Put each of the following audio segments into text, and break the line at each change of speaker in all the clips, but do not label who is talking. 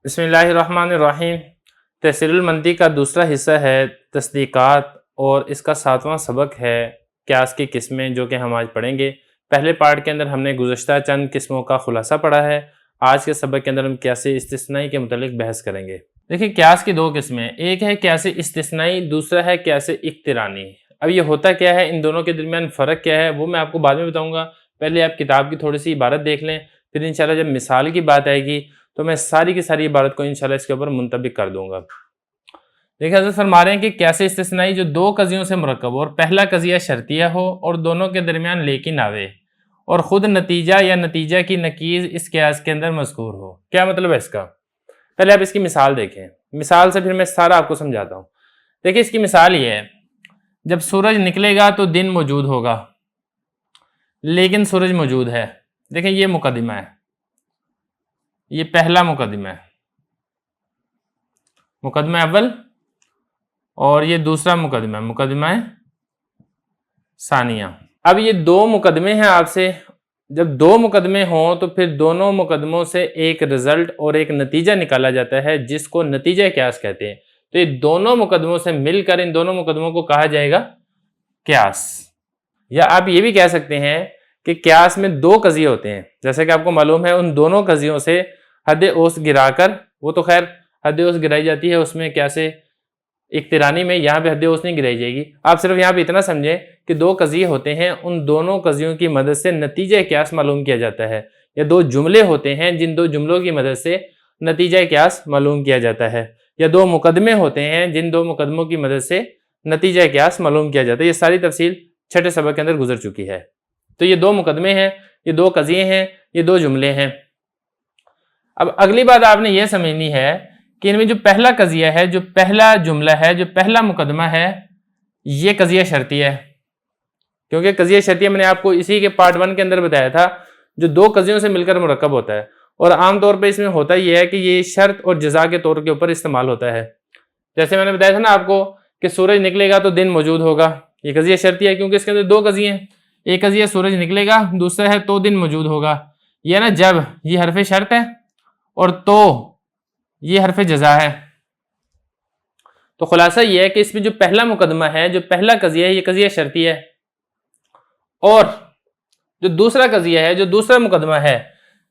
बिस्मिल्लाहिर्रहमानिर्रहीम। तहसीरुल मंतिक़ का दूसरा हिस्सा है तस्दीक़ात और इसका 7वां सबक है क़यास की किस्में, जो कि हम आज पढ़ेंगे। पहले पार्ट के अंदर हमने गुज़श्ता चंद किस्मों का खुलासा पढ़ा है। आज के सबक के अंदर हम क़यास इस्तिस्नाई के मुतालिक बहस करेंगे। देखिए, क़यास की दो किस्में, एक है क़यास इस्तिस्नाई, दूसरा है क़यास इक़्तिरानी। अब ये होता क्या है, इन दोनों के दरमियान फ़र्क क्या है, वो मैं आपको बाद में बताऊँगा। पहले आप किताब की थोड़ी सी इबारत देख लें, फिर इंशाल्लाह जब मिसाल की बात आएगी तो मैं सारी की सारी इबारत को इंशाल्लाह इसके ऊपर मुंतबिक कर दूंगा। देखिए, हज़रत फरमा रहे हैं कि कैसे इस्तिस्नाई जो दो कज़ियों से मुरक्कब हो और पहला कज़िया शर्तिया हो और दोनों के दरमियान लेकिन आवे और ख़ुद नतीजा या नतीजा की नकीज़ इस क़यास के अंदर मज़कूर हो। क्या मतलब है इसका? पहले आप इसकी मिसाल देखें, मिसाल से फिर मैं सारा आपको समझाता हूँ। देखिए, इसकी मिसाल ये है, जब सूरज निकलेगा तो दिन मौजूद होगा, लेकिन सूरज मौजूद है। देखिए, ये मुकदमा है, ये पहला मुकदमा है, मुकदमा अव्वल, और ये दूसरा मुकदमा है, मुकदमा सानिया। अब ये दो मुकदमे हैं आपसे। जब दो मुकदमे हों तो फिर दोनों मुकदमों से एक रिजल्ट और एक नतीजा निकाला जाता है, जिसको नतीजा क़यास कहते हैं। तो ये दोनों मुकदमों से मिलकर इन दोनों मुकदमों को कहा जाएगा क़यास। या आप ये भी कह सकते हैं कि क़यास में दो कज़िये होते हैं, जैसे कि आपको मालूम है। उन दोनों कज़ियों से हद ओस गिराकर, वो तो खैर हद ओस गिराई जाती है उसमें कैसे इक़्तिरानी में, यहाँ पे हद ओस नहीं गिराई जाएगी। आप सिर्फ यहाँ पे इतना समझें कि दो कज़िये होते हैं, उन दोनों कज़ियों की मदद से नतीजा क़यास मालूम किया जाता है। या दो जुमले होते हैं, जिन दो जुमलों की मदद से नतीजा क़यास मालूम किया जाता है। या दो मुकदमे होते हैं, जिन दो मुकदमों की मदद से नतीजा क़यास मालूम किया जाता है। ये सारी तफसील छठे सबक के अंदर गुजर चुकी है। तो ये दो मुकदमे हैं, ये दो कज़िये हैं, ये दो जुमले हैं। अब अगली बात आपने ये समझनी है कि इनमें जो पहला कज़िया है, जो पहला जुमला है, जो पहला मुकदमा है, ये कज़िया शर्तिया है। क्योंकि कज़िया शर्तिया मैंने आपको इसी के पार्ट 1 के अंदर बताया था, जो दो कज़ियों से मिलकर मुरक्कब होता है। और आमतौर पर इसमें होता यह है कि ये शर्त और जज़ा के तौर के ऊपर इस्तेमाल होता है। जैसे मैंने बताया था ना आपको कि सूरज निकलेगा तो दिन मौजूद होगा, ये कज़िया शर्तिया है, क्योंकि इसके अंदर दो कज़िये हैं। एक कज़िया सूरज निकलेगा, दूसरा है तो दिन मौजूद होगा। यह ना जब, ये हरफ शर्त है, और तो ये हरफ जज़ा है। तो खुलासा यह है कि इसमें जो पहला मुकदमा है, जो पहला कज़िया है, ये कज़िया शर्तिया है। और जो दूसरा कज़िया है, जो दूसरा मुकदमा है,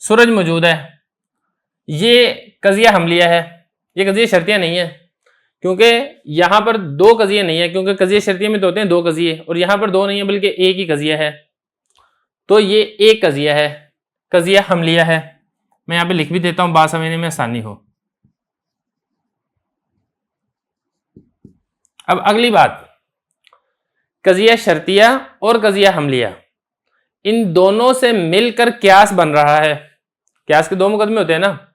सूरज मौजूद है, ये कज़िया हमलिया है, ये कज़िया शर्तिया नहीं है। क्योंकि यहां पर दो कज़िये नहीं है, क्योंकि कज़िया शर्तिया में तो होते हैं दो कज़िये, और यहां पर दो नहीं है बल्कि एक ही कज़िया है। तो ये एक कज़िया है, कज़िया हमलिया है। मैं यहां पे लिख भी देता हूं, बात समझने में आसानी हो। अब अगली बात, कज़िया शर्तिया और कज़िया हमलिया, इन दोनों से मिलकर क़यास बन रहा है। क़यास के दो मुकदमे होते हैं ना,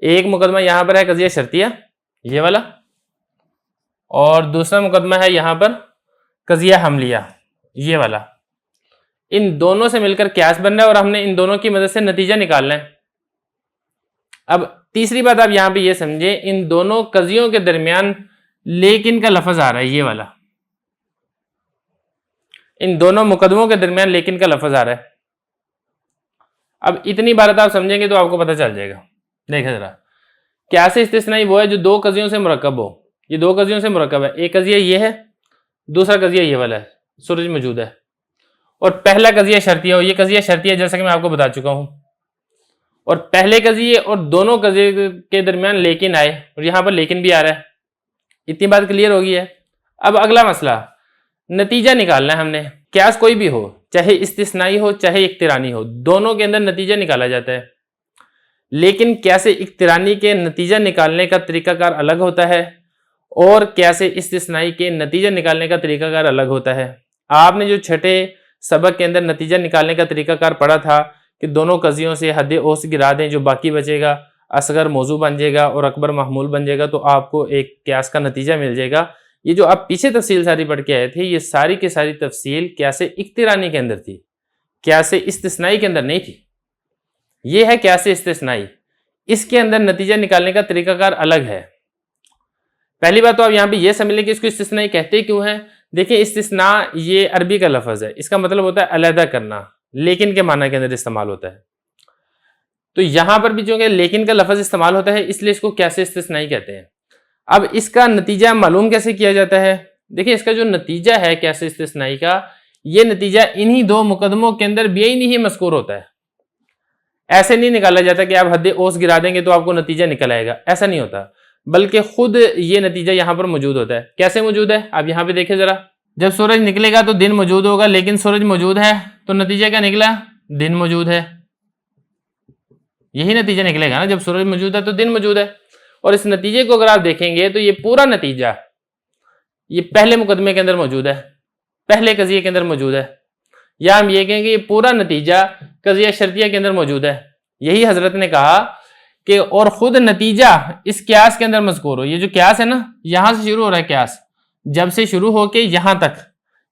एक मुकदमा यहां पर है कज़िया शर्तिया, ये वाला, और दूसरा मुकदमा है यहां पर कज़िया हमलिया, ये वाला। इन दोनों से मिलकर क़यास बन रहा है और हमने इन दोनों की मदद से नतीजा निकालना है। अब तीसरी बात आप यहां पे ये समझे, इन दोनों कज़ियों के दरमियान लेकिन का लफ्ज आ रहा है, ये वाला। इन दोनों मुकदमों के दरमियान लेकिन का लफ्ज आ रहा है। अब इतनी बात आप समझेंगे तो आपको पता चल जाएगा। देखिए जरा, क़यास इस्तिस्नाई वो है जो दो कज़ियों से मुरक्कब हो। ये दो कज़ियों से मुरक्कब है, एक कज़िया ये है, दूसरा कज़िया ये वाला है, सूरज मौजूद है। और पहला कज़िया शर्तिया हो, ये कज़िया शर्तिया जैसा कि मैं आपको बता चुका हूं। और पहले कज़िये और दोनों कज़िये के दरमियान लेकिन आए, और यहां पर लेकिन भी आ रहा है। इतनी बात क्लियर हो गई है। अब अगला मसला, नतीजा निकालना है हमने। क़यास कोई भी हो, चाहे इस्तिस्नाई हो चाहे इक़्तिरानी हो, दोनों के अंदर नतीजा निकाला जाता है। लेकिन क़यास इक़्तिरानी के नतीजा निकालने का तरीकाकार अलग होता है और क़यास इस्तिस्नाई के नतीजा निकालने का तरीकाकार अलग होता है। आपने जो छठे सबक के अंदर नतीजा निकालने का तरीकाकार पढ़ा था कि दोनों कज़ियों से हद ओस गिरा दें, जो बाकी बचेगा असगर मौजू बन जाएगा और अकबर महमूल बन जाएगा, तो आपको एक क़यास का नतीजा मिल जाएगा। ये जो आप पीछे तफसील सारी पढ़ के आए थे, ये सारी की सारी तफसील क़यास इक़्तिरानी के अंदर थी, क़यास इस्तिस्नाई के अंदर नहीं थी। ये है क़यास इस्तिस्नाई, इसके अंदर नतीजा निकालने का तरीकाकार अलग है। पहली बात तो आप यहाँ पे ये समझ लें कि इसको इस्तिस्नाई कहते क्यों है। देखिए, इस्तिस्ना ये अरबी का लफ्ज़ है, इसका मतलब होता है अलहदा करना, लेकिन के माना के अंदर इस्तेमाल होता है। तो यहां पर भी चूंकि लेकिन का लफ्ज इस्तेमाल होता है इसलिए इसको कैसे इस्तिस्नाई कहते हैं। अब इसका नतीजा मालूम कैसे किया जाता है? देखिए इसका जो नतीजा है कैसे इस्तिस्नाई का, ये नतीजा इन्हीं दो मुकदमों के अंदर बेईनी ही मज़कूर होता है। ऐसे नहीं निकाला जाता कि आप हद ओस गिरा देंगे तो आपको नतीजा निकल आएगा, ऐसा नहीं होता, बल्कि खुद ये नतीजा यहां पर मौजूद होता है। कैसे मौजूद है आप यहां पे देखिए जरा, जब सूरज निकलेगा तो दिन मौजूद होगा, लेकिन सूरज मौजूद है तो नतीजा क्या निकला? दिन मौजूद है। यही नतीजा निकलेगा ना, जब सूरज मौजूद है तो दिन मौजूद है। और इस नतीजे को अगर आप देखेंगे तो ये पूरा नतीजा ये पहले मुकदमे के अंदर मौजूद है, पहले कजिए के अंदर मौजूद है, या हम ये कहेंगे ये पूरा नतीजा कजिया शर्तिया के अंदर मौजूद है। यही हजरत ने कहा कि और खुद नतीजा इस क्यास के अंदर मज़कूर हो। ये जो क्यास है ना, यहां से शुरू हो रहा है क्यास, जब से शुरू होके यहां तक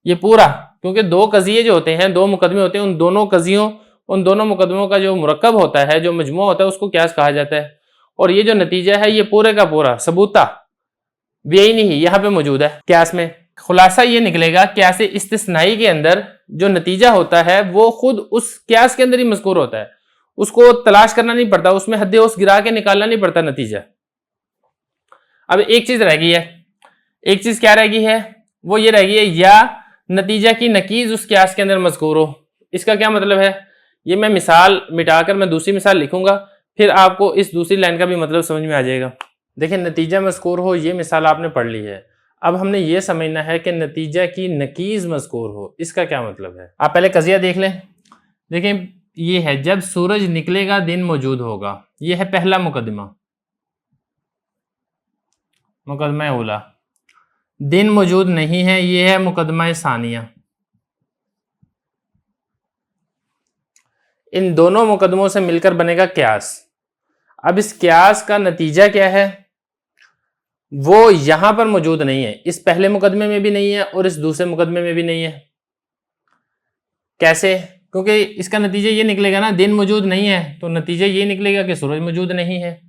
ये पूरा, क्योंकि दो कजिए जो होते हैं, दो मुकदमे होते हैं, उन दोनों कजियों, उन दोनों मुकदमों का जो मुरक्कब होता है, जो मजमू होता है, उसको क्यास कहा जाता है। और ये जो नतीजा है ये पूरे का पूरा सबूता बेईनी ही यहाँ पे मौजूद है क्यास में। खुलासा ये निकलेगा क्यास इस्तिस्नाई के अंदर जो नतीजा होता है वो खुद उस क्यास के अंदर ही मज़कूर होता है, उसको तलाश करना नहीं पड़ता, उसमें हद्दे उस गिरा के निकालना नहीं पड़ता नतीजा। अब एक चीज रह गई है, एक चीज क्या रह गई है? वो ये रह गई है या नतीजा की नकीज उस क्यास के अंदर मज़कूर हो। इसका क्या मतलब है? ये मैं मिसाल मिटाकर मैं दूसरी मिसाल लिखूंगा, फिर आपको इस दूसरी लाइन का भी मतलब समझ में आ जाएगा। देखिए नतीजा मज़कूर हो, ये मिसाल आपने पढ़ ली है। अब हमने ये समझना है कि नतीजा की नकीज मज़कूर हो, इसका क्या मतलब है। आप पहले कजिया देख लें। देखें ये है जब सूरज निकलेगा दिन मौजूद होगा, ये है पहला मुकदमा, मुकदमा उला। दिन मौजूद नहीं है, ये है मुकदमा सानिया। इन दोनों मुकदमों से मिलकर बनेगा क्यास। अब इस क्यास का नतीजा क्या है? वो यहां पर मौजूद नहीं है, इस पहले मुकदमे में भी नहीं है और इस दूसरे मुकदमे में भी नहीं है। कैसे? क्योंकि इसका नतीजा ये निकलेगा ना, दिन मौजूद नहीं है तो नतीजा ये निकलेगा कि सूरज मौजूद नहीं है।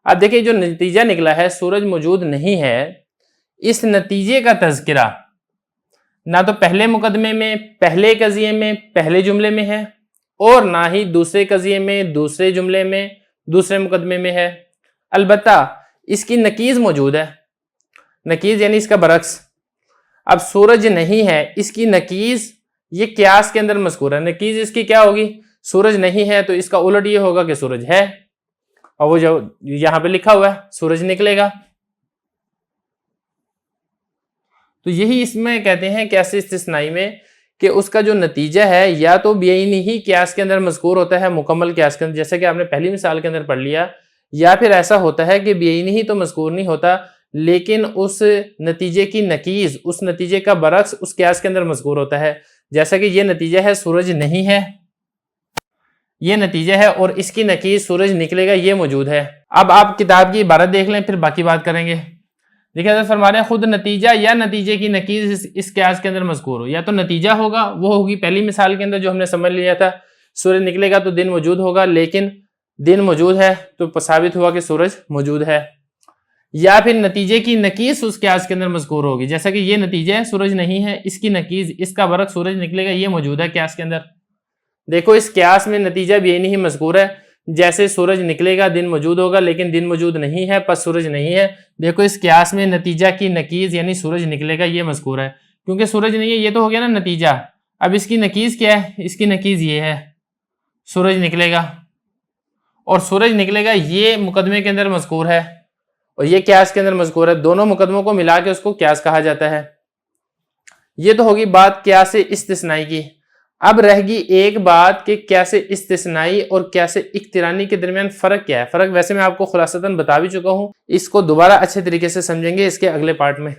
अब देखिए जो नतीजा निकला है सूरज मौजूद नहीं है, इस नतीजे का तज़किरा ना तो पहले मुकदमे में, पहले कजिए में, पहले जुमले में है, और ना ही दूसरे कजिए में, दूसरे जुमले में, दूसरे मुकदमे में है। अलबत्ता इसकी नकीज मौजूद है। नकीज यानी इसका बरक्स। अब सूरज नहीं है, इसकी नकीज ये क्यास के अंदर मज़कूर है। नकीज इसकी क्या होगी? सूरज नहीं है तो इसका उलट ये होगा कि सूरज है, और वो जो यहां पे लिखा हुआ है सूरज निकलेगा। तो यही इसमें कहते हैं कैसे इस्तिस्नाई में कि उसका जो नतीजा है या तो बेईनी ही क्यास के अंदर मज़कूर होता है, मुकम्मल क्यास के अंदर, जैसे कि आपने पहली मिसाल के अंदर पढ़ लिया, या फिर ऐसा होता है कि बेईनी ही तो मज़कूर नहीं होता लेकिन उस नतीजे की नकीज, उस नतीजे का बरक्स उस क्यास के अंदर मज़कूर होता है। जैसा कि ये नतीजा है सूरज नहीं है, ये नतीजा है, और इसकी नकीज सूरज निकलेगा ये मौजूद है। अब आप किताब की इबारत देख लें फिर बाकी बात करेंगे। देखिए हज़रत फरमा रहे हैं खुद नतीजा या नतीजे की नकीज इस क्यास के अंदर मज़कूर हो। या तो नतीजा होगा, वो होगी पहली मिसाल के अंदर जो हमने समझ लिया था, सूरज निकलेगा तो दिन मौजूद होगा, लेकिन दिन मौजूद है तो साबित हुआ कि सूरज मौजूद है। या फिर नतीजे की नकीज उस क्यास के अंदर मज़कूर होगी, जैसा कि ये नतीजा है सूरज नहीं है, इसकी नकीज, इसका बरक सूरज निकलेगा ये मौजूद है क्यास के अंदर। देखो इस क्यास में नतीजा भी नहीं मज़कूर है, जैसे सूरज निकलेगा दिन मौजूद होगा, लेकिन दिन मौजूद नहीं है पर सूरज नहीं है। देखो इस क्यास में नतीजा की नकीज यानी सूरज निकलेगा ये मज़कूर है, क्योंकि सूरज नहीं है ये तो हो गया ना नतीजा। अब इसकी नकीज क्या है? इसकी नकीज ये है सूरज निकलेगा, और सूरज निकलेगा ये मुकदमे के अंदर मज़कूर है और ये क्यास के अंदर मज़कूर है। दोनों मुकदमों को मिला के उसको क्यास कहा जाता है। ये तो होगी बात क्यास इस्तिस्नाई की। अब रहेगी एक बात कि कैसे इस्तिस्नाई और कैसे इक्तिरानी के दरमियान फ़र्क क्या है। फ़र्क वैसे मैं आपको खुलासतन बता भी चुका हूँ, इसको दोबारा अच्छे तरीके से समझेंगे इसके अगले पार्ट में।